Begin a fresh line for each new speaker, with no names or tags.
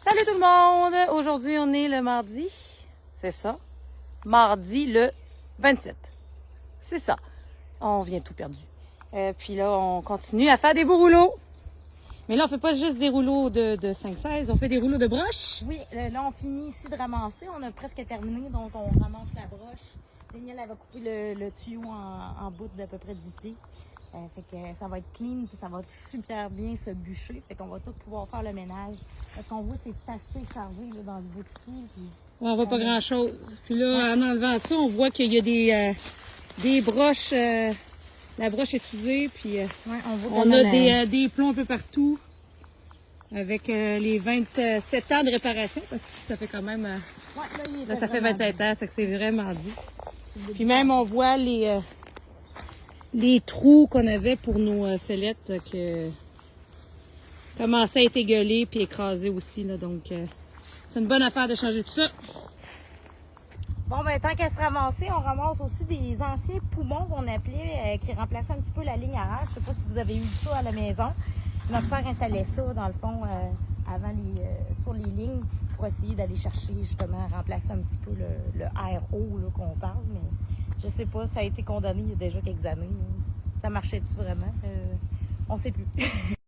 Salut tout le monde! Aujourd'hui, on est le mardi. C'est ça. Mardi le 27. C'est ça. On vient tout perdu. Puis là, on continue à faire des beaux rouleaux. Mais là, on fait pas juste des rouleaux de 5-16, on fait des rouleaux de broche.
Oui, là, on finit ici de ramasser. On a presque terminé, donc on ramasse la broche. Daniel, elle va couper le tuyau en bout d'à peu près 10 pieds. Fait que ça va être clean, puis ça va super bien se bûcher. Fait qu'on va tout pouvoir faire le ménage. Parce qu'on voit c'est assez chargé là, dans le bout dessus. Puis,
On voit pas grand-chose. Puis là, en enlevant ça, on voit qu'il y a des broches. La broche est usée, puis
ouais,
on a des plombs un peu partout. Avec les 27 ans de réparation, parce que ça fait quand même... là, ça fait 27 ans, c'est que c'est vraiment dit. Puis même, on voit les trous qu'on avait pour nos sellettes qui commençaient à être égueulés puis écrasés aussi. Là, donc, c'est une bonne affaire de changer tout ça.
Bon, ben tant qu'à se ramasser, on ramasse aussi des anciens poumons qu'on appelait, qui remplaçaient un petit peu la ligne arrière. Je sais pas si vous avez eu ça à la maison. Notre père installait ça, dans le fond, avant sur les lignes pour essayer d'aller chercher, justement, remplacer un petit peu le RO là, qu'on parle. Mais je sais pas, ça a été condamné il y a déjà quelques années. Ça marchait-tu vraiment? On sait plus.